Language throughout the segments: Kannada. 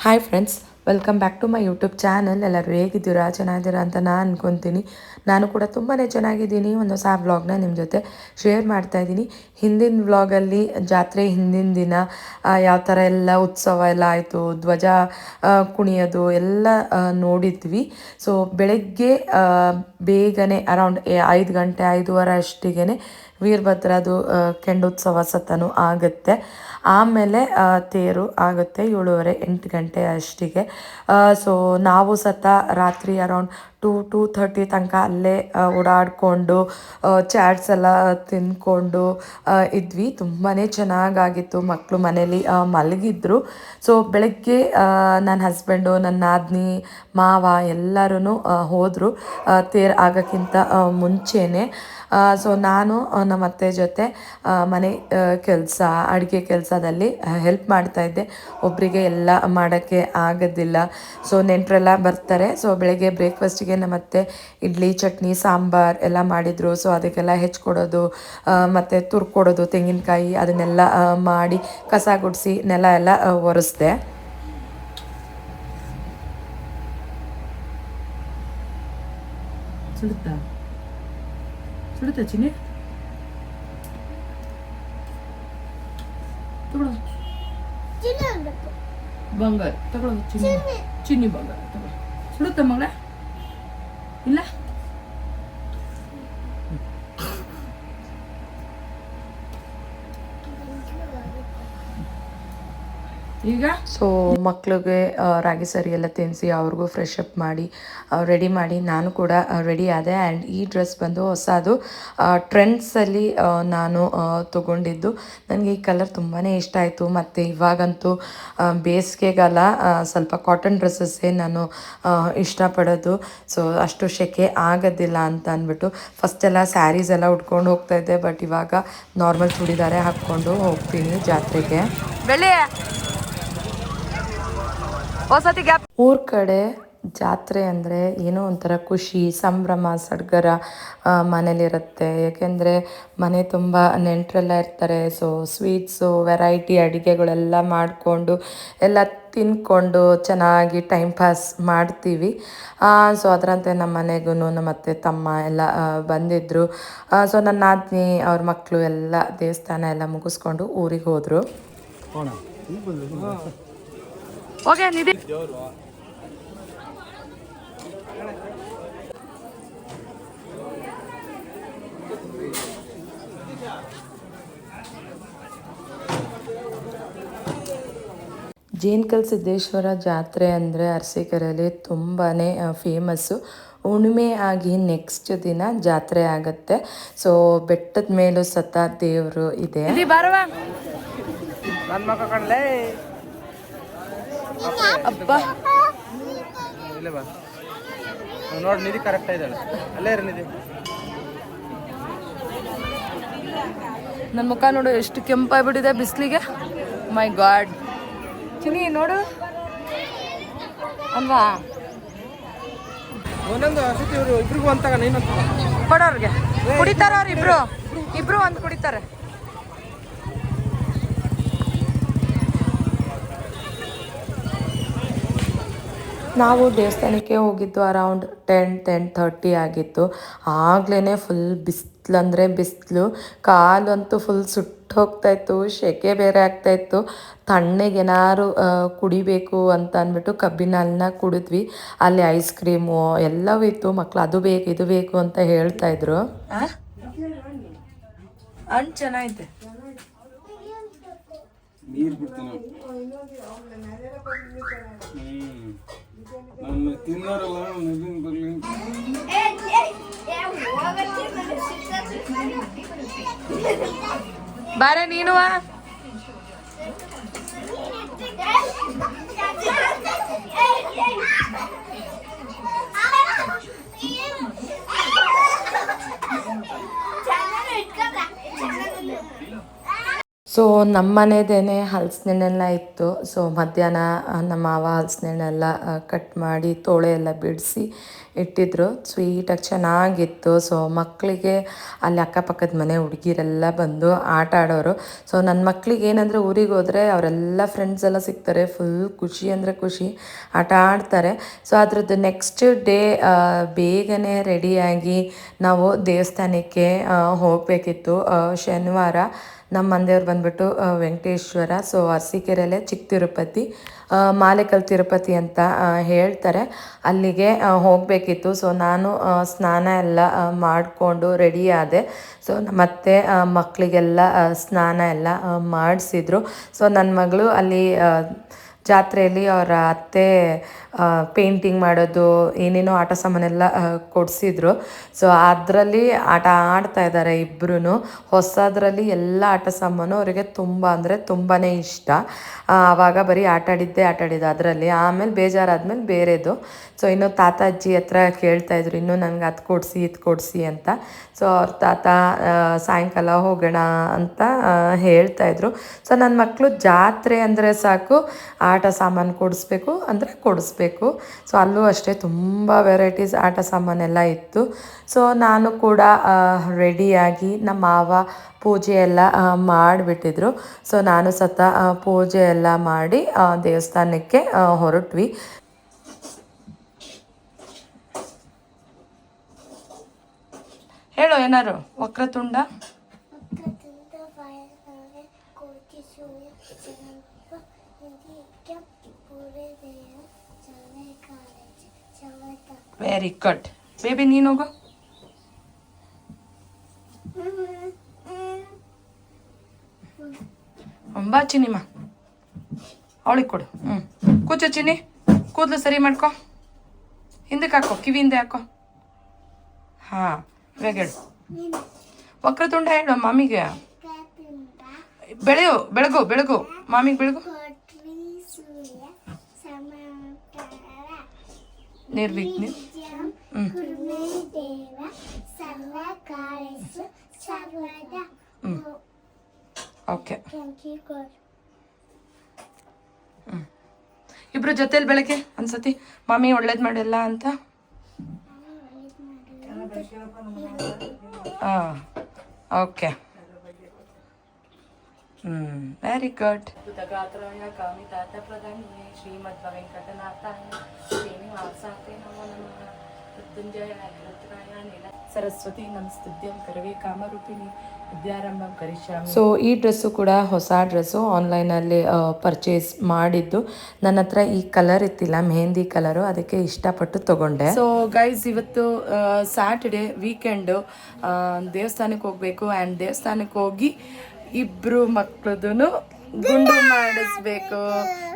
Hi friends, welcome back to my YouTube channel. ಎಲ್ಲರೂ ಹೇಗಿದ್ದೀರಾ? ಚೆನ್ನಾಗಿದ್ದೀರಾ ಅಂತ ನಾನು ಅಂದ್ಕೊತೀನಿ. ನಾನು ಕೂಡ ತುಂಬಾ ಚೆನ್ನಾಗಿದ್ದೀನಿ. ಒಂದು ಹೊಸ ವ್ಲಾಗ್ನ ನಿಮ್ಮ ಜೊತೆ ಶೇರ್ ಮಾಡ್ತಾ ಇದ್ದೀನಿ. ಹಿಂದಿನ ವ್ಲಾಗಲ್ಲಿ ಜಾತ್ರೆ ಹಿಂದಿನ ದಿನ ಯಾವ ಥರ ಎಲ್ಲ ಉತ್ಸವ ಎಲ್ಲ ಆಯಿತು, ಧ್ವಜ ಕುಣಿಯೋದು ಎಲ್ಲ ನೋಡಿದ್ವಿ. ಸೊ ಬೆಳಗ್ಗೆ ಬೇಗನೆ ಅರೌಂಡ್ 5 ಗಂಟೆ 5:15 ಅಷ್ಟಿಗೆ ವೀರಭದ್ರದು ಕೆಂಡೋತ್ಸವ ಸತನು ಆಗುತ್ತೆ. ಆಮೇಲೆ ತೇರು ಆಗುತ್ತೆ 7:30 8 ಗಂಟೆ ಅಷ್ಟಿಗೆ. ಸೊ ನಾವು ಸತ ರಾತ್ರಿ ಅರೌಂಡ್ 2-2:30 ತನಕ ಅಲ್ಲೇ ಓಡಾಡಿಕೊಂಡು ಚಾಟ್ಸ್ ಎಲ್ಲ ತಿಂದ್ಕೊಂಡು ಇದ್ವಿ. ತುಂಬಾ ಚೆನ್ನಾಗಾಗಿತ್ತು. ಮಕ್ಕಳು ಮನೇಲಿ ಮಲಗಿದ್ರು. ಸೊ ಬೆಳಗ್ಗೆ ನನ್ನ ಹಸ್ಬೆಂಡು, ನನ್ನ ನಾದಿನಿ, ಮಾವ ಎಲ್ಲರೂ ಹೋದರು ತೇರು ಆಗೋಕ್ಕಿಂತ ಮುಂಚೆನೇ. ಸೊ ನಾನು ನಮ್ಮ ಅತ್ತೆ ಜೊತೆ ಮನೆ ಕೆಲಸ, ಅಡುಗೆ ಕೆಲಸದಲ್ಲಿ ಹೆಲ್ಪ್ ಮಾಡ್ತಾಯಿದ್ದೆ. ಒಬ್ಬರಿಗೆ ಎಲ್ಲ ಮಾಡೋಕ್ಕೆ ಆಗೋದಿಲ್ಲ. ಸೊ ನೆಂಟರೆಲ್ಲ ಬರ್ತಾರೆ. ಸೊ ಬೆಳಗ್ಗೆ ಬ್ರೇಕ್ಫಾಸ್ಟಿಗೆ ನಮ್ಮ ಅತ್ತೆ ಇಡ್ಲಿ, ಚಟ್ನಿ, ಸಾಂಬಾರು ಎಲ್ಲ ಮಾಡಿದರು. ಸೊ ಅದಕ್ಕೆಲ್ಲ ಹೆಚ್ಚಿಕೊಡೋದು ಮತ್ತು ತುರ್ಕೊಡೋದು, ತೆಂಗಿನಕಾಯಿ ಅದನ್ನೆಲ್ಲ ಮಾಡಿ ಕಸ ಗುಡಿಸಿ ನೆಲ ಎಲ್ಲ ಒರೆಸ್ದೆ. ಸುಡುತ್ತಾ ಚಿನ್ನಿ? ತಗೊಳ್ಳೋ ಬಂಗಾರ, ತಗೊಳ್ಳೋ ಚಿನ್ನಿ ಬಂಗಾರ ತಗೊಳ್ಳೋ. ಸುಡುತ್ತ ಮಗಳ? ಇಲ್ಲ ಈಗ. ಸೊ ಮಕ್ಳಿಗೆ ರಾಗಿ ಸರಿ ಎಲ್ಲ ತಿನ್ನಿಸಿ ಅವ್ರಿಗೂ ಫ್ರೆಶ್ ಅಪ್ ಮಾಡಿ ರೆಡಿ ಮಾಡಿ ನಾನು ಕೂಡ ರೆಡಿ ಆದೆ. ಆ್ಯಂಡ್ ಈ ಡ್ರೆಸ್ ಬಂದು ಹೊಸದು ಟ್ರೆಂಡ್ಸಲ್ಲಿ ನಾನು ತೊಗೊಂಡಿದ್ದು. ನನಗೆ ಈ ಕಲರ್ ತುಂಬಾ ಇಷ್ಟ ಆಯಿತು. ಮತ್ತು ಇವಾಗಂತೂ ಬೇಸಿಗೆಗಾಲ ಸ್ವಲ್ಪ ಕಾಟನ್ ಡ್ರೆಸ್ಸಸ್ಸೇ ನಾನು ಇಷ್ಟಪಡೋದು. ಸೊ ಅಷ್ಟು ಸೆಕೆ ಆಗೋದಿಲ್ಲ ಅಂತ ಅಂದ್ಬಿಟ್ಟು ಫಸ್ಟೆಲ್ಲ ಸ್ಯಾರೀಸ್ ಎಲ್ಲ ಉಟ್ಕೊಂಡು ಹೋಗ್ತಾಯಿದ್ದೆ. ಬಟ್ ಇವಾಗ ನಾರ್ಮಲ್ ಚೂಡಿದಾರೆ ಹಾಕ್ಕೊಂಡು ಹೋಗ್ತೀನಿ ಜಾತ್ರೆಗೆ. ಊರ ಕಡೆ ಜಾತ್ರೆ ಅಂದರೆ ಏನೋ ಒಂಥರ ಖುಷಿ, ಸಂಭ್ರಮ, ಸಡಗರ ಮನೇಲಿರುತ್ತೆ. ಏಕೆಂದರೆ ಮನೆ ತುಂಬ ನೆಂಟರೆಲ್ಲ ಇರ್ತಾರೆ. ಸೊ ಸ್ವೀಟ್ಸು, ವೆರೈಟಿ ಅಡುಗೆಗಳೆಲ್ಲ ಮಾಡಿಕೊಂಡು ಎಲ್ಲ ತಿಂದ್ಕೊಂಡು ಚೆನ್ನಾಗಿ ಟೈಮ್ ಪಾಸ್ ಮಾಡ್ತೀವಿ. ಸೊ ಅದರಂತೆ ನಮ್ಮ ಮನೆಗೂ ನಮ್ಮ ಅತ್ತೆ, ತಮ್ಮ ಎಲ್ಲ ಬಂದಿದ್ದರು. ಸೊ ನನ್ನ ನಾದಿನಿ ಅವ್ರ ಮಕ್ಕಳು ಎಲ್ಲ ದೇವಸ್ಥಾನ ಎಲ್ಲ ಮುಗಿಸ್ಕೊಂಡು ಊರಿಗೆ ಹೋದರು. ಓಕೆ ನಿಧಿ ಜೇನ್ಕಲ್ ಸಿದ್ದೇಶ್ವರ ಜಾತ್ರೆ ಅಂದರೆ ಅರಸೀಕೆರೆಯಲ್ಲಿ ತುಂಬಾ ಫೇಮಸ್ಸು. ಹುಣ್ಣಿಮೆ ಆಗಿ ನೆಕ್ಸ್ಟ್ ದಿನ ಜಾತ್ರೆ ಆಗುತ್ತೆ. ಸೊ ಬೆಟ್ಟದ ಮೇಲೂ ಸತ ದೇವರು ಇದೆ. ಅಪ್ಪ ನೋಡಿ ನಿಧಿ ಕರೆಕ್ಟ್ ಇದ್ದಾಳೆ. ಅಲ್ಲೇ ಇರ ನಿಧಿ. ನನ್ನ ಮುಖ ನೋಡು ಎಷ್ಟು ಕೆಂಪಾಗ್ಬಿಟ್ಟಿದೆ ಬಿಸಿಲಿಗೆ. ಮೈ ಗಾಡ್. ಚಿನಿ ನೋಡು ಅಲ್ವಾ? ಒಂದೊಂದು ಸತಿ ಇವರು ಇಬ್ರಿಗೂ ಅಂತಾಗ ನೀನು ಕೊಡೋರ್ಗೆ ಕುಡಿತಾರ. ಅವ್ರು ಇಬ್ರು ಒಂದು ಕುಡಿತಾರೆ. ನಾವು ದೇವಸ್ಥಾನಕ್ಕೆ ಹೋಗಿದ್ದು ಅರೌಂಡ್ 10-10:30 ಆಗಿತ್ತು. ಆಗಲೇ ಫುಲ್ ಬಿಸಿಲು ಬಿಸಿಲು. ಕಾಲಂತೂ ಫುಲ್ ಸುಟ್ಟು ಹೋಗ್ತಾಯಿತ್ತು. ಸೆಕೆ ಬೇರೆ ಆಗ್ತಾಯಿತ್ತು. ತಣ್ಣಗೆ ಏನಾದ್ರು ಕುಡಿಬೇಕು ಅಂತ ಅಂದ್ಬಿಟ್ಟು ಕಬ್ಬಿನ ಹಾಲನ್ನ ಕುಡಿದ್ವಿ. ಅಲ್ಲಿ ಐಸ್ ಕ್ರೀಮು ಎಲ್ಲವೂ ಇತ್ತು. ಮಕ್ಕಳು ಅದು ಬೇಕು ಇದು ಬೇಕು ಅಂತ ಹೇಳ್ತಾಯಿದ್ರು. ಹಣ್ಣು ಚೆನ್ನಾಗಿದೆ. ನೀರು ಬಿಡ್ತಾನೆ ತಿನ್ನೋರಲ್ಲ ಬರಲಿ. ಬಾರೆ ನೀನು. ಸೊ ನಮ್ಮ ಮನೆದೇನೆ ಹಲಸಿನೆಲ್ಲ ಇತ್ತು. ಸೊ ಮಧ್ಯಾಹ್ನ ನಮ್ಮ ಮಾವ ಹಲಸಿನೆಲ್ಲ ಕಟ್ ಮಾಡಿ ತೋಳೆ ಎಲ್ಲ ಬಿಡಿಸಿ ಇಟ್ಟಿದ್ರು. ಸ್ವೀಟಾಗಿ ಚೆನ್ನಾಗಿತ್ತು. ಸೊ ಮಕ್ಕಳಿಗೆ ಅಲ್ಲಿ ಅಕ್ಕಪಕ್ಕದ ಮನೆ ಹುಡುಗಿರೆಲ್ಲ ಬಂದು ಆಟ ಆಡೋರು. ಸೊ ನನ್ನ ಮಕ್ಳಿಗೆ ಏನಂದರೆ ಊರಿಗೆ ಹೋದರೆ ಅವರೆಲ್ಲ ಫ್ರೆಂಡ್ಸ್ ಎಲ್ಲ ಸಿಗ್ತಾರೆ, ಫುಲ್ ಖುಷಿ ಅಂದರೆ ಖುಷಿ, ಆಟ ಆಡ್ತಾರೆ. ಸೊ ಅದ್ರದ್ದು ನೆಕ್ಸ್ಟ್ ಡೇ ಬೇಗನೆ ರೆಡಿಯಾಗಿ ನಾವು ದೇವಸ್ಥಾನಕ್ಕೆ ಹೋಗಬೇಕಿತ್ತು. ಶನಿವಾರ ನಮ್ಮ ಮಂದಿಯವ್ರು ಬಂದ್ಬಿಟ್ಟು ವೆಂಕಟೇಶ್ವರ, ಸೊ ಅರಸೀಕೆರೆಯಲ್ಲೇ ಚಿಕ್ಕ ತಿರುಪತಿ, ಮಾಲೇಕಲ್ ತಿರುಪತಿ ಅಂತ ಹೇಳ್ತಾರೆ, ಅಲ್ಲಿಗೆ ಹೋಗಬೇಕಿತ್ತು. ಸೊ ನಾನು ಸ್ನಾನ ಎಲ್ಲ ಮಾಡಿಕೊಂಡು ರೆಡಿ ಆದೆ. ಸೊ ಮತ್ತೆ ಮಕ್ಕಳಿಗೆಲ್ಲ ಸ್ನಾನ ಎಲ್ಲ ಮಾಡಿಸಿದ್ರು. ಸೊ ನನ್ನ ಮಗಳು ಅಲ್ಲಿ ಜಾತ್ರೆಯಲ್ಲಿ ಅವರ ಅತ್ತೆ ಪೇಂಟಿಂಗ್ ಮಾಡೋದು ಏನೇನೋ ಆಟ ಸಾಮಾನೆಲ್ಲ ಕೊಡಿಸಿದ್ರು. ಸೊ ಅದರಲ್ಲಿ ಆಟ ಆಡ್ತಾ ಇದ್ದಾರೆ ಇಬ್ಬರೂ. ಹೊಸದರಲ್ಲಿ ಎಲ್ಲ ಆಟ ಸಾಮಾನು ಅವರಿಗೆ ತುಂಬ ಅಂದರೆ ತುಂಬಾ ಇಷ್ಟ. ಆವಾಗ ಬರೀ ಆಟಾಡಿದ್ದೆ ಅದರಲ್ಲಿ. ಆಮೇಲೆ ಬೇಜಾರಾದ್ಮೇಲೆ ಬೇರೆದು. ಸೊ ಇನ್ನು ತಾತ ಅಜ್ಜಿ ಹತ್ರ ಕೇಳ್ತಾಯಿದ್ರು, ಇನ್ನೂ ನನಗೆ ಅದು ಕೊಡಿಸಿ ಇದು ಕೊಡಿಸಿ ಅಂತ. ಸೊ ಅವ್ರ ತಾತ ಸಾಯಂಕಾಲ ಹೋಗೋಣ ಅಂತ ಹೇಳ್ತಾಯಿದ್ರು. ಸೊ ನನ್ನ ಮಕ್ಕಳು ಜಾತ್ರೆ ಅಂದರೆ ಸಾಕು ಆಟ ಸಾಮಾನು ಕೊಡಿಸ್ಬೇಕು ಅಂದರೆ ಕೊಡಿಸ್ಬೇಕು. ಸೊ ಅಲ್ಲೂ ಅಷ್ಟೇ ತುಂಬ ವೆರೈಟೀಸ್ ಆಟ ಸಾಮಾನೆಲ್ಲ ಇತ್ತು. ಸೊ ನಾನು ಕೂಡ ರೆಡಿಯಾಗಿ ನಮ್ಮ ಮಾವ ಪೂಜೆ ಎಲ್ಲ ಮಾಡಿಬಿಟ್ಟಿದ್ರು. ಸೊ ನಾನು ಪೂಜೆ ಎಲ್ಲ ಮಾಡಿ ದೇವಸ್ಥಾನಕ್ಕೆ ಹೊರಟ್ವಿ. ಹೇಳು ಏನಾರು. Vakratunda very good. ಬೇಬಿ ನೀನು ಹೋಗು. ಬಾ ಚಿನಿಮ್ಮ, ಅವಳಿಗೆ ಕೊಡು. ಕೂಚು ಚಿನ್ನಿ, ಕೂದಲು ಸರಿ ಮಾಡ್ಕೊ, ಹಿಂದಕ್ಕೆ ಹಾಕೋ, ಕಿವಿ ಹಿಂದೆ ಹಾಕೋ. ಹಾಂ, ಇವಾಗ ಹೇಳು. ವಕ್ರತುಂಡ ಹೇಳು ಮಾಮಿಗೆ. ಬೆಳಗು ಮಾಮಿಗೆ ಬೆಳಗು. ನಿರ್ವಿಘ್ನ. ಓಕೆ. ಇಬ್ರು ಜೊತೆಲಿ ಬೆಳಗ್ಗೆ ಅನ್ಸತಿ ಮಾಮಿ ಒಳ್ಳೇದು ಮಾಡಿಲ್ಲ ಅಂತ. ಓಕೆ. Very good. ಕಾಮಿತಾತ ಪ್ರಧಾನಿ ಶ್ರೀಮದ್ ವೆಂಕಟನಾಥಾಯ ಶ್ರೀನಿವಾಸಾಯ ನಮೋ ನಮಃ. ಮೃತ್ಯುಂಜಯ ರುದ್ರಾಯ ನೀಲ ಸರಸ್ವತಿ ನಮಸ್ತುತ್ಯಂ ಕರವೇ ಕಾಮರೂಪಿಣಿ ವಿದ್ಯಾರಂಭಂ ಕರಿಷ್ಯಾಮಿ. ಸೊ ಈ ಡ್ರೆಸ್ಸು ಕೂಡ ಹೊಸ ಡ್ರೆಸ್ಸು, ಆನ್ಲೈನಲ್ಲಿ ಪರ್ಚೇಸ್ ಮಾಡಿದ್ದು. ನನ್ನ ಹತ್ರ ಈ ಕಲರ್ ಇತ್ತಿಲ್ಲ, ಮೆಹಂದಿ ಕಲರು, ಅದಕ್ಕೆ ಇಷ್ಟಪಟ್ಟು ತೊಗೊಂಡೆ. ಸೊ ಗೈಸ್, ಇವತ್ತು ಸ್ಯಾಟರ್ಡೆ ವೀಕೆಂಡು, ದೇವಸ್ಥಾನಕ್ಕೆ ಹೋಗಬೇಕು. ಆ್ಯಂಡ್ ದೇವಸ್ಥಾನಕ್ಕೆ ಹೋಗಿ ಇಬ್ಬರು ಮಕ್ಕಳದೂ ಗುಂಡು ಮಾಡಿಸ್ಬೇಕು.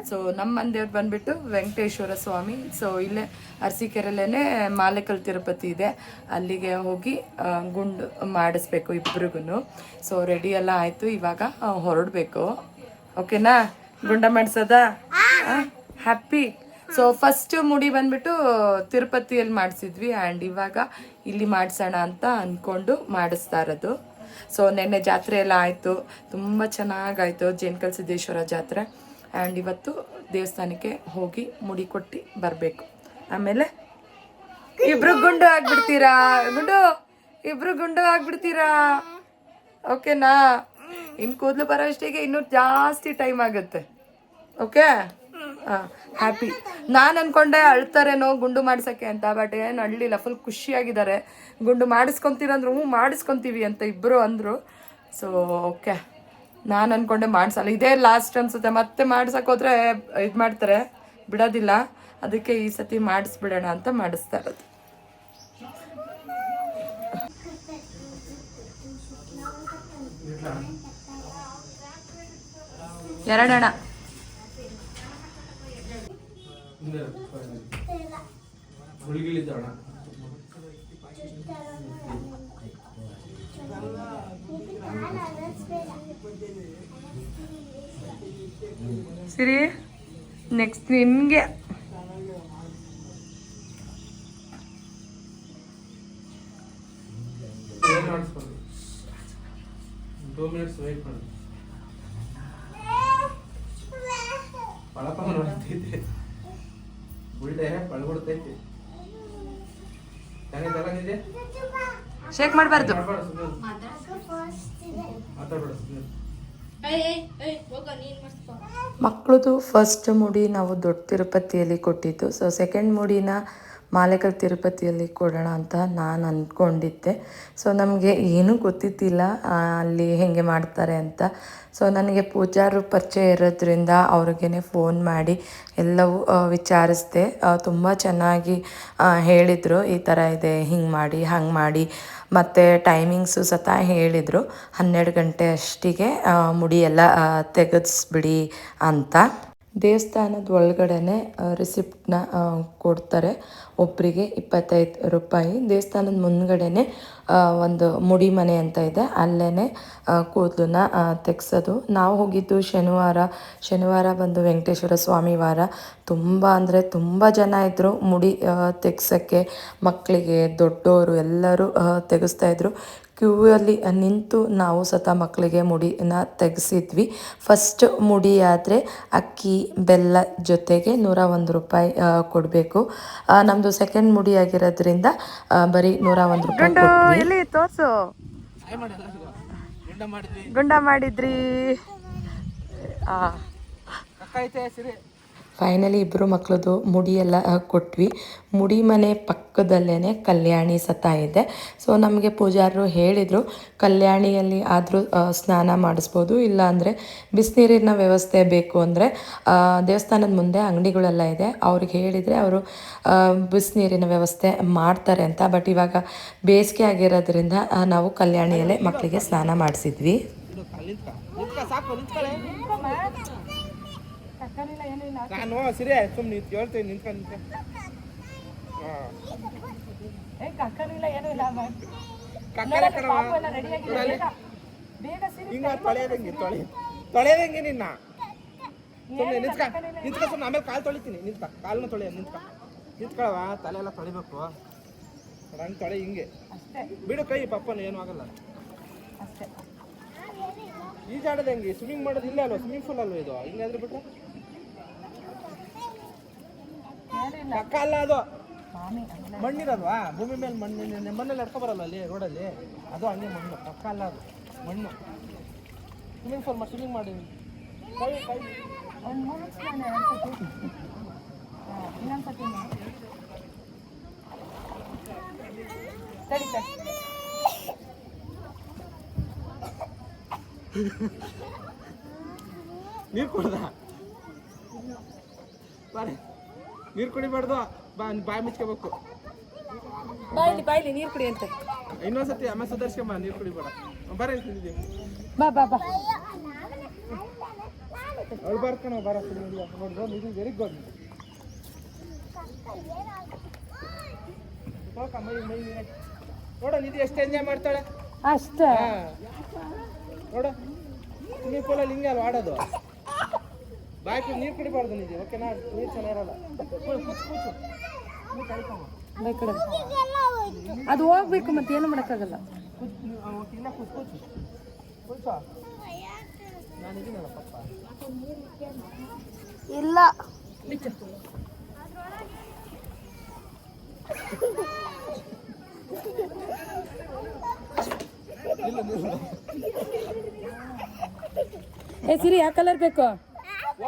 ಸೊ ನಮ್ಮ ಮಂದಿಯವ್ರು ಬಂದ್ಬಿಟ್ಟು ವೆಂಕಟೇಶ್ವರ ಸ್ವಾಮಿ. ಸೊ ಇಲ್ಲೇ ಅರಸೀಕೆರೆಯಲ್ಲೇ ಮಾಲೇಕಲ್ ತಿರುಪತಿ ಇದೆ, ಅಲ್ಲಿಗೆ ಹೋಗಿ ಗುಂಡು ಮಾಡಿಸ್ಬೇಕು ಇಬ್ರಿಗೂ. ಸೊ ರೆಡಿ ಎಲ್ಲ ಆಯಿತು, ಇವಾಗ ಹೊರಡಬೇಕು. ಓಕೆನಾ? ಗುಂಡ ಮಾಡಿಸೋದ ಹ್ಯಾಪಿ. ಸೊ ಫಸ್ಟ್ ಮುಡಿ ಬಂದ್ಬಿಟ್ಟು ತಿರುಪತಿಯಲ್ಲಿ ಮಾಡಿಸಿದ್ವಿ, ಆ್ಯಂಡ್ ಇವಾಗ ಇಲ್ಲಿ ಮಾಡಿಸೋಣ ಅಂತ ಅಂದ್ಕೊಂಡು ಮಾಡಿಸ್ತಾ ಇರೋದು. ಸೊ ನೆನ್ನೆ ಜಾತ್ರೆ ಎಲ್ಲ ಆಯಿತು, ತುಂಬ ಚೆನ್ನಾಗಾಯಿತು, ಜೇನ್ಕಲ್ ಸಿದ್ದೇಶ್ವರ ಜಾತ್ರೆ. ಆ್ಯಂಡ್ ಇವತ್ತು ದೇವಸ್ಥಾನಕ್ಕೆ ಹೋಗಿ ಮುಡಿ ಕೊಟ್ಟು ಬರಬೇಕು. ಆಮೇಲೆ ಇಬ್ರು ಗುಂಡು ಆಗ್ಬಿಡ್ತೀರಾ, ಇಬ್ರು ಗುಂಡು ಆಗ್ಬಿಡ್ತೀರಾ. ಓಕೆನಾ? ಇನ್ನು ಕೂದಲು ಬರೋ ಅಷ್ಟಿಗೆ ಇನ್ನೂ ಜಾಸ್ತಿ ಟೈಮ್ ಆಗುತ್ತೆ. ಓಕೆ? ಹ್ಯಾಪಿ. ನಾನು ಅಂದ್ಕೊಂಡೆ ಅಳ್ತಾರೇನೋ ಗುಂಡು ಮಾಡ್ಸೋಕ್ಕೆ ಅಂತ, ಬಟ್ ಏನು ಅಳ್ಳಿಲ್ಲ, ಫುಲ್ ಖುಷಿಯಾಗಿದ್ದಾರೆ. ಗುಂಡು ಮಾಡಿಸ್ಕೊತೀರಂದ್ರು, ಮಾಡಿಸ್ಕೊತೀವಿ ಅಂತ ಇಬ್ಬರು ಅಂದರು. ಸೊ ಓಕೆ, ನಾನು ಅಂದ್ಕೊಂಡೆ ಮಾಡಿಸಲ್ಲ, ಇದೇ ಲಾಸ್ಟ್ ಅನಿಸುತ್ತೆ, ಮತ್ತೆ ಮಾಡ್ಸೋಕ್ಕೋದ್ರೆ ಇದು ಮಾಡ್ತಾರೆ, ಬಿಡೋದಿಲ್ಲ. ಅದಕ್ಕೆ ಈ ಸತಿ ಮಾಡಿಸ್ಬಿಡೋಣ ಅಂತ ಮಾಡಿಸ್ತಾ ಇರೋದು. ಎರಡಣ ಸರಿ. ನೆಕ್ಸ್ಟ್ ನಿನ್ಗೆ ಪಳಪ ನೋಡ್ತೈತೆ, ಉಲ್ಟೆ ಪಳಗುಡ್ತೈತೆ. ಚೆನ್ನಾಗಿದೆಲ್ಲ ನಿಧಿ? ಶೇಕ್ ಮಾಡಬಾರ್ದು. ಮಾಡ್ಬೇಡ ಸುಮ್ಮನೆ. ಮಾತಾಡ್ಬೇಡ ಸುಮ್ಮನೆ. ಮಕ್ಕಳದು ಫಸ್ಟ್ ಮುಡಿ ನಾವು ದೊಡ್ಡ ತಿರುಪತಿಯಲ್ಲಿ ಕೊಟ್ಟಿದ್ದು. ಸೊ ಸೆಕೆಂಡ್ ಮುಡಿನ ಮಾಲೇಕಲ್ ತಿರುಪತಿಯಲ್ಲಿ ಕೊಡೋಣ ಅಂತ ನಾನು ಅಂದ್ಕೊಂಡಿದ್ದೆ. ಸೊ ನಮಗೆ ಏನೂ ಗೊತ್ತಿದ್ದಿಲ್ಲ ಅಲ್ಲಿ ಹೇಗೆ ಮಾಡ್ತಾರೆ ಅಂತ. ಸೊ ನನಗೆ ಪೂಜಾರು ಪರಿಚಯ ಇರೋದ್ರಿಂದ ಅವ್ರಿಗೇ ಫೋನ್ ಮಾಡಿ ಎಲ್ಲವೂ ವಿಚಾರಿಸಿದೆ. ತುಂಬ ಚೆನ್ನಾಗಿ ಹೇಳಿದರು, ಈ ಥರ ಇದೆ, ಹಿಂಗೆ ಮಾಡಿ ಹಂಗೆ ಮಾಡಿ, ಮತ್ತು ಟೈಮಿಂಗ್ಸು ಸತ ಹೇಳಿದರು. 12 ಗಂಟೆ ಅಷ್ಟಿಗೆ ಮುಡಿ ಎಲ್ಲ ತೆಗೆಸ್ಬಿಡಿ ಅಂತ. ದೇವಸ್ಥಾನದ ಒಳಗಡೆ ರಿಸಿಪ್ಟನ್ನ ಕೊಡ್ತಾರೆ. ಒಬ್ಬರಿಗೆ 25 ರೂಪಾಯಿ. ದೇವಸ್ಥಾನದ ಮುಂದ್ಗಡೆ ಒಂದು ಮುಡಿ ಮನೆ ಅಂತ ಇದೆ, ಅಲ್ಲೇ ಕೂದಲನ್ನ ತೆಗ್ಸೋದು. ನಾವು ಹೋಗಿದ್ದು ಶನಿವಾರ ಬಂದು ವೆಂಕಟೇಶ್ವರ ಸ್ವಾಮಿ ವಾರ. ತುಂಬ ಅಂದರೆ ತುಂಬ ಜನ ಇದ್ದರು ಮುಡಿ ತೆಗ್ಸೋಕ್ಕೆ. ಮಕ್ಕಳಿಗೆ ದೊಡ್ಡವರು ಎಲ್ಲರೂ ತೆಗೆಸ್ತಾಯಿದ್ರು. ಕ್ಯೂವಲ್ಲಿ ನಿಂತು ನಾವು ಸತ ಮಕ್ಕಳಿಗೆ ಮುಡಿನ ತೆಗೆಸಿದ್ವಿ. ಫಸ್ಟ್ ಮುಡಿ ಆದರೆ ಅಕ್ಕಿ ಬೆಲ್ಲ ಜೊತೆಗೆ 101 ರೂಪಾಯಿ ಕೊಡಬೇಕು. ನಮ್ಮದು ಸೆಕೆಂಡ್ ಮುಡಿ ಆಗಿರೋದ್ರಿಂದ ಬರೀ 101 ರೂಪಾಯಿ ಕೊಟ್ವಿ. ಎಲ್ಲಿ ತೋರಿಸು, ಗುಂಡ ಮಾಡಿದ್ರಿ. ಫೈನಲಿ ಇಬ್ಬರು ಮಕ್ಕಳದು ಮುಡಿ ಎಲ್ಲ ಕೊಟ್ವಿ. ಮುಡಿ ಮನೆ ಪಕ್ಕದಲ್ಲೇ ಕಲ್ಯಾಣಿ ಸತ ಇದೆ. ಸೊ ನಮಗೆ ಪೂಜಾರರು ಹೇಳಿದರು, ಕಲ್ಯಾಣಿಯಲ್ಲಿ ಆದರೂ ಸ್ನಾನ ಮಾಡಿಸ್ಬೋದು, ಇಲ್ಲಾಂದರೆ ಬಿಸಿನೀರಿನ ವ್ಯವಸ್ಥೆ ಬೇಕು ಅಂದರೆ ದೇವಸ್ಥಾನದ ಮುಂದೆ ಅಂಗಡಿಗಳೆಲ್ಲ ಇದೆ, ಅವ್ರಿಗೆ ಹೇಳಿದರೆ ಅವರು ಬಿಸಿನೀರಿನ ವ್ಯವಸ್ಥೆ ಮಾಡ್ತಾರೆ ಅಂತ. ಬಟ್ ಇವಾಗ ಬೇಸಿಗೆ ಆಗಿರೋದ್ರಿಂದ ನಾವು ಕಲ್ಯಾಣಿಯಲ್ಲೇ ಮಕ್ಕಳಿಗೆ ಸ್ನಾನ ಮಾಡಿಸಿದ್ವಿ. ನಾನು ಸಿರಿ ಸುಮ್ಮನೆ ಹೇಳ್ತೀನಿ, ನಿಂತ್ಕೊಂಡು ತೊಳೆಯದಂಗೆ ನಿನ್ನ ಸುಮ್ಮನೆ ನಿಂತ್ಕ ಸುಮ್ಮನೆ. ಆಮೇಲೆ ಕಾಲು ತೊಳಿತೀನಿ, ಕಾಲನ್ನ ತೊಳೆಯ ನಿಂತ್ಕೊಳವ. ತಲೆ ಎಲ್ಲ ತೊಳಿಬೇಕು, ಹಂಗೆ ತೊಳೆ, ಹಿಂಗೆ ಬಿಡು ಕೈ ಪಪ್ಪನ, ಏನೂ ಆಗಲ್ಲ. ಈಜಾಡೋದು ಹೆಂಗೆ? ಸ್ವಿಮ್ಮಿಂಗ್ ಮಾಡೋದು ಇಲ್ಲ ಅಲ್ವ, ಸ್ವಿಮ್ಮಿಂಗ್ ಪೂಲ್ ಅಲ್ವ ಇದು? ಹಿಂಗಾದ್ರೆ ಬಿಟ್ರೆ ಪಕ್ಕ ಅಲ್ಲ ಅದು, ಮಣ್ಣಿರಲ್ವಾ ಭೂಮಿ ಮೇಲೆ. ಮಣ್ಣಲ್ಲಿ ಎಡ್ಕೊ ಬರಲ್ಲ ಅಲ್ಲಿ ರೋಡಲ್ಲಿ, ಅದು ಹಂಗೆ ಮಣ್ಣು. ಪಕ್ಕ ಅಲ್ಲ ಅದು ಮಣ್ಣು. ಸ್ವಿಮ್ಮಿಂಗ್ ಪೂಲ್ ಸ್ವಿಮ್ಮಿಂಗ್ ಮಾಡಿ ನೀರು ಕುಡ್ದ ಬಾರಿ. ನೀರು ಕುಡಿಬಾರ್ದು, ಬಾಯಿ ಮುಚ್ಕೋಬೇಕು. ಬಾಯ್ಲಿ ನೀರು ಕುಡಿ ಅಂತ. ಇನ್ನೊಂದ್ಸತಿ ಅಮ್ಮ ಸುಧಾರಿಸ್ಕೊಂಬ, ನೀರು ಕುಡಿಬೇಡ. ಬರ ತಿಂದಿದ್ದೀವಿ, ಬಾ ಅವ್ಳು ಬರ್ತಾನ ಬರ. ನೋಡ್ದು ಇದು ವೆರಿ ಗುಡ್. ನೋಡ ನಿಧಿ ಎಷ್ಟು ಎಂಜಾಯ್ ಮಾಡ್ತಾಳೆ ಅಷ್ಟೇ. ನೋಡ ಸ್ವಿಮ್ಮಿಂಗ್ ಪೂಲಲ್ಲಿ ಹಿಂಗೆ ಅಲ್ಲ ಆಡೋದು. ಬಾಯ್ಕು ನೀರು ಕುಡಿಬಾರ್ದು ನಿಧಿ, ಓಕೆನಾ? ನೀರು ಚೆನ್ನಾಗಿರಲ್ಲ. ಅದು ಹೋಗ್ಬೇಕು, ಮತ್ತೆ ಏನು ಮಾಡೋಕ್ಕಾಗಲ್ಲ. ನಾನಿದ್ದೀನಲ್ಲ ಪಪ್ಪ. ಇಲ್ಲ ಏ ಸಿರಿ, ಯಾವ ಕಲರ್ ಬೇಕು?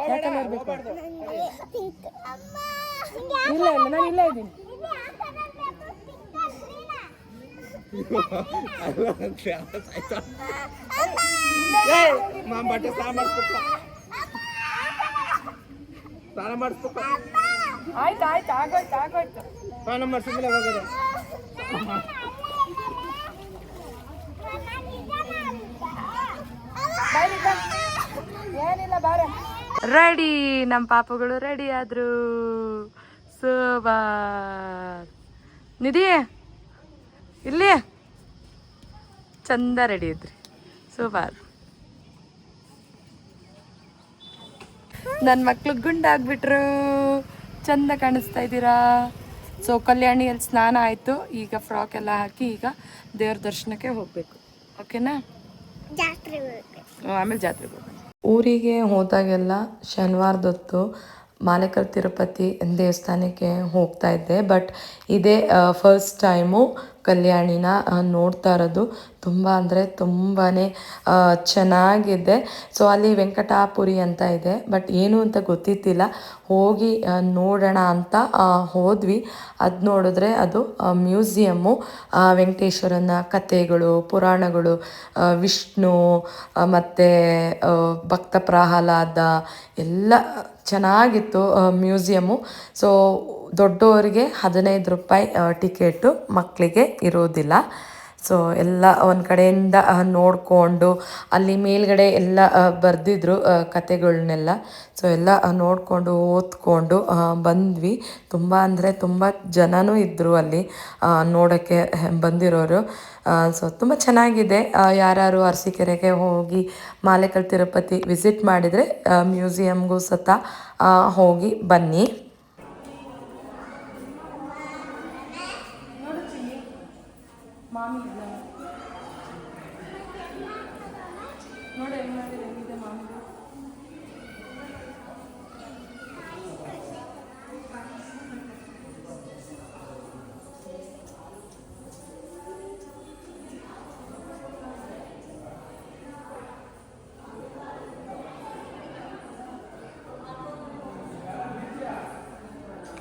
ಯಾವ ಕಲರ್ ಬೇಕು? ಇಲ್ಲ ನಾನು ಇಲ್ಲ ಇದ್ದೀನಿ. ಬಟ್ಟೆ ಸ್ನಾನ ಮಾಡಿಸ್ಬೇಕು. ಆಯ್ತು ಆಗೋಯ್ತು. ಸ್ನಾನ ಮಾಡಿಸಿದ್ಮೇಲೆ ಹೋಗೋದು. ಏನಿಲ್ಲ ಬಾರೆ. ರೆಡಿ, ನಮ್ಮ ಪಾಪುಗಳು ರೆಡಿ ಆದ್ರು. ಸೂಪರ್. ನಿಧಿ ಇಲ್ಲಿ ಚಂದ ರೆಡಿ ಇದ್ರಿ, ಸೂಪರ್. ನನ್ನ ಮಕ್ಳು ಗುಂಡಾಗ್ಬಿಟ್ರು, ಚಂದ ಕಾಣಿಸ್ತಾ ಇದ್ದೀರಾ. ಸೊ ಕಲ್ಯಾಣಿಯಲ್ಲಿ ಸ್ನಾನ ಆಯಿತು. ಈಗ ಫ್ರಾಕ್ ಎಲ್ಲ ಹಾಕಿ ಈಗ ದೇವ್ರ ದರ್ಶನಕ್ಕೆ ಹೋಗಬೇಕು. ಓಕೆನಾ? ಆಮೇಲೆ ಜಾತ್ರೆಗೆ ಹೋಗ್ಬೇಕು. ಊರಿಗೆ ಹೋದಾಗೆಲ್ಲ ಶನಿವಾರದೊತ್ತು ಮಾಲೇಕಲ್ ತಿರುಪತಿ ದೇವಸ್ಥಾನಕ್ಕೆ ಹೋಗ್ತಾ ಇದ್ದೆ. ಬಟ್ ಇದೇ ಫಸ್ಟ್ ಟೈಮು ಕಲ್ಯಾಣಿನ ನೋಡ್ತಾ ಇರೋದು. ತುಂಬ ಅಂದರೆ ತುಂಬಾ ಚೆನ್ನಾಗಿದೆ. ಸೊ ಅಲ್ಲಿ ವೆಂಕಟಾಪುರಿ ಅಂತ ಇದೆ, ಬಟ್ ಏನು ಅಂತ ಗೊತ್ತಿತ್ತಿಲ್ಲ. ಹೋಗಿ ನೋಡೋಣ ಅಂತ ಹೋದ್ವಿ. ಅದು ನೋಡಿದ್ರೆ ಅದು ಮ್ಯೂಸಿಯಮ್ಮು. ವೆಂಕಟೇಶ್ವರನ ಕಥೆಗಳು, ಪುರಾಣಗಳು, ವಿಷ್ಣು ಮತ್ತು ಭಕ್ತ ಪ್ರಹ್ಲಾದ ಎಲ್ಲ ಚೆನ್ನಾಗಿತ್ತು ಮ್ಯೂಸಿಯಮ್ಮು. ಸೊ ದೊಡ್ಡವರಿಗೆ 15 ರೂಪಾಯಿ ಟಿಕೆಟು, ಮಕ್ಕಳಿಗೆ ಇರೋದಿಲ್ಲ. ಸೊ ಎಲ್ಲ ಒಂದು ಕಡೆಯಿಂದ ನೋಡಿಕೊಂಡು ಅಲ್ಲಿ ಮೇಲ್ಗಡೆ ಎಲ್ಲ ಬರೆದಿದ್ರು ಕತೆಗಳನ್ನೆಲ್ಲ. ಸೊ ಎಲ್ಲ ನೋಡಿಕೊಂಡು ಓದ್ಕೊಂಡು ಬಂದ್ವಿ. ತುಂಬ ಅಂದರೆ ತುಂಬ ಜನನೂ ಇದ್ದರು ಅಲ್ಲಿ ನೋಡೋಕ್ಕೆ ಬಂದಿರೋರು. ಸೊ ತುಂಬ ಚೆನ್ನಾಗಿದೆ. ಯಾರು ಅರಸೀಕೆರೆಗೆ ಹೋಗಿ ಮಾಲೇಕಲ್ ತಿರುಪತಿ ವಿಸಿಟ್ ಮಾಡಿದರೆ ಮ್ಯೂಸಿಯಮ್ಗೂ ಸತ ಹೋಗಿ ಬನ್ನಿ.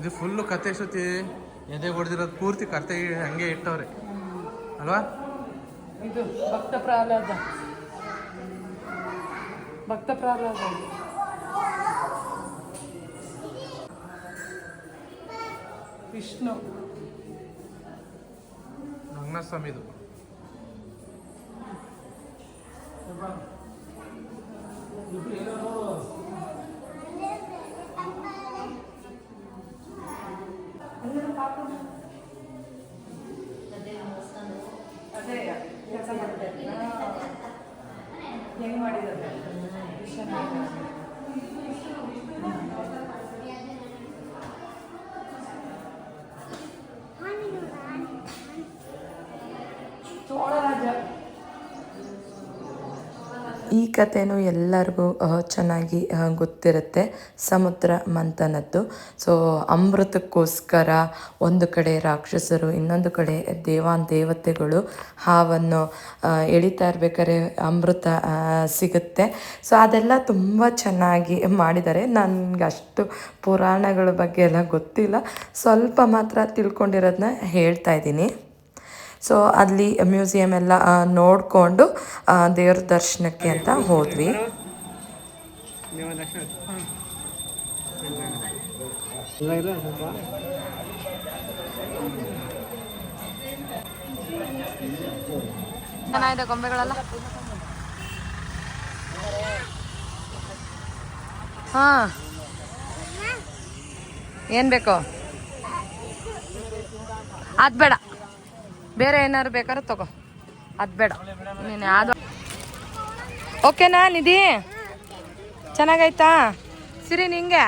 ಇದು ಫುಲ್ಲು ಕತೆ ಶ್ರುತಿ ಎದೆ ಹೊಡೆದಿರೋದು ಪೂರ್ತಿ ಕತೆ ಹಂಗೆ ಇಟ್ಟವ್ರೆ ಅಲ್ವಾ? ಇದು ಭಕ್ತ ಪ್ರಹ್ಲಾದ ವಿಷ್ಣು ರಂಗನಾಥ ಸ್ವಾಮಿದು. ಹೆಂಗೆ ಮಾಡಿದ್ದಾರೆ ಈ ಕಥೆನೂ ಎಲ್ಲರಿಗೂ ಚೆನ್ನಾಗಿ ಗೊತ್ತಿರುತ್ತೆ. ಸಮುದ್ರ ಮಂಥನದ್ದು. ಸೊ ಅಮೃತಕ್ಕೋಸ್ಕರ ಒಂದು ಕಡೆ ರಾಕ್ಷಸರು, ಇನ್ನೊಂದು ಕಡೆ ದೇವತೆಗಳು ಹಾವನ್ನು ಎಳಿತಾ ಇರ್ಬೇಕಾದ್ರೆ ಅಮೃತ ಸಿಗುತ್ತೆ. ಸೊ ಅದೆಲ್ಲ ತುಂಬ ಚೆನ್ನಾಗಿ ಮಾಡಿದ್ದಾರೆ. ನನಗೆ ಅಷ್ಟು ಪುರಾಣಗಳ ಬಗ್ಗೆ ಎಲ್ಲ ಗೊತ್ತಿಲ್ಲ, ಸ್ವಲ್ಪ ಮಾತ್ರ ತಿಳ್ಕೊಂಡಿರೋದನ್ನ ಹೇಳ್ತಾ ಇದ್ದೀನಿ. ಸೊ ಅಲ್ಲಿ ಮ್ಯೂಸಿಯಮ್ ಎಲ್ಲ ನೋಡಿಕೊಂಡು ದೇವ್ರ ದರ್ಶನಕ್ಕೆ ಅಂತ ಹೋದ್ವಿ. ಚೆನ್ನಾಗಿದೆ ಗೊಂಬೆಗಳೆಲ್ಲ. ಹಾಂ, ಏನು ಬೇಕು? ಅದು ಬೇಡ, ಬೇರೆ ಏನಾದ್ರು ಬೇಕಾದ್ರೆ ತಗೋ, ಅದು ಬೇಡ. ನೀನು ಅದು ಓಕೆನಾ ನಿಧಿ? ಚೆನ್ನಾಗಾಯ್ತಾ ಸಿರಿ? ನಿಂಗೆ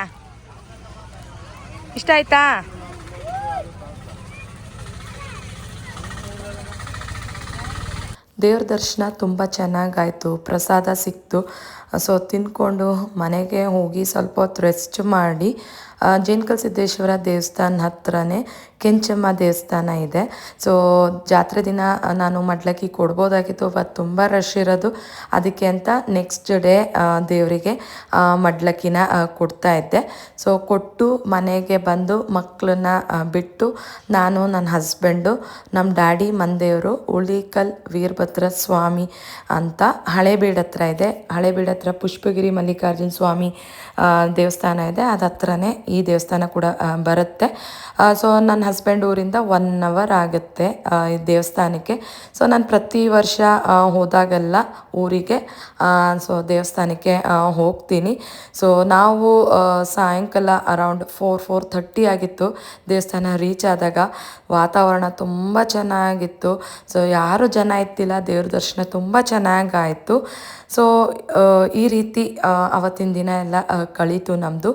ಇಷ್ಟ ಆಯ್ತಾ? ದೇವ್ರ ದರ್ಶನ ತುಂಬ ಚೆನ್ನಾಗಾಯಿತು. ಪ್ರಸಾದ ಸಿಕ್ತು. ಸೊ ತಿಂದ್ಕೊಂಡು ಮನೆಗೆ ಹೋಗಿ ಸ್ವಲ್ಪ ಹೊತ್ತು ರೆಸ್ಟ್ ಮಾಡಿ ಜೇನ್ಕಲ್ ಸಿದ್ದೇಶ್ವರ ದೇವಸ್ಥಾನ ಹತ್ರನೇ ಕೆಂಚಮ್ಮ ದೇವಸ್ಥಾನ ಇದೆ. ಸೊ ಜಾತ್ರೆ ದಿನ ನಾನು ಮಡ್ಲಕ್ಕಿ ಕೊಡ್ಬೋದಾಗಿತ್ತು, ಬಟ್ ತುಂಬ ರಶ್ ಇರೋದು, ಅದಕ್ಕೆ ಅಂತ ನೆಕ್ಸ್ಟ್ ಡೇ ದೇವರಿಗೆ ಮಡ್ಲಕ್ಕಿನ ಕೊಡ್ತಾ ಇದ್ದೆ. ಸೊ ಕೊಟ್ಟು ಮನೆಗೆ ಬಂದು ಮಕ್ಕಳನ್ನ ಬಿಟ್ಟು ನಾನು, ನನ್ನ ಹಸ್ಬೆಂಡು, ನಮ್ಮ ಡ್ಯಾಡಿ ಮನೆದೇವರು ಉಳಿಕಲ್ ವೀರಭದ್ರ ಸ್ವಾಮಿ ಅಂತ ಹಳೇಬೀಡು ಹತ್ರ ಇದೆ. ಹಳೇಬೀಡು ಹತ್ರ ಪುಷ್ಪಗಿರಿ ಮಲ್ಲಿಕಾರ್ಜುನ ಸ್ವಾಮಿ ದೇವಸ್ಥಾನ ಇದೆ, ಅದು ಹತ್ರನೇ ಈ ದೇವಸ್ಥಾನ ಕೂಡ ಬರುತ್ತೆ. ಸೊ ನನ್ನ ಹಸ್ಬೆಂಡ್ ಊರಿಂದ 1 hour ಆಗುತ್ತೆ ಈ ದೇವಸ್ಥಾನಕ್ಕೆ. ಸೊ ನಾನು ಪ್ರತಿ ವರ್ಷ ಹೋದಾಗೆಲ್ಲ ಊರಿಗೆ ಸೊ ದೇವಸ್ಥಾನಕ್ಕೆ ಹೋಗ್ತೀನಿ. ಸೊ ನಾವು ಸಾಯಂಕಾಲ ಅರೌಂಡ್ 4:30 ಆಗಿತ್ತು ದೇವಸ್ಥಾನ ರೀಚ್ ಆದಾಗ. ವಾತಾವರಣ ತುಂಬ ಚೆನ್ನಾಗಿತ್ತು. ಸೊ ಯಾರೂ ಜನ ಇತ್ತಿಲ್ಲ, ದೇವ್ರ ದರ್ಶನ ತುಂಬ ಚೆನ್ನಾಗಾಯಿತು. ಸೊ ಈ ರೀತಿ ಅವತ್ತಿನ ದಿನ ಎಲ್ಲ ಕಳೀತು ನಮ್ಮದು.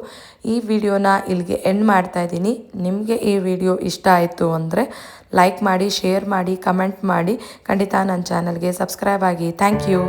ಈ ವಿಡಿಯೋನ ಇಲ್ಲಿಗೆ ಎಂಡ್ ಮಾಡ್ತಾ ಇದ್ದೀನಿ. ನಿಮಗೆ ಈ ವಿಡಿಯೋ ಇಷ್ಟ ಆಯಿತು ಅಂದರೆ ಲೈಕ್ ಮಾಡಿ, ಶೇರ್ ಮಾಡಿ, ಕಮೆಂಟ್ ಮಾಡಿ. ಖಂಡಿತ ನನ್ನ ಚಾನಲ್ಗೆ ಸಬ್ಸ್ಕ್ರೈಬ್ ಆಗಿ. Thank you.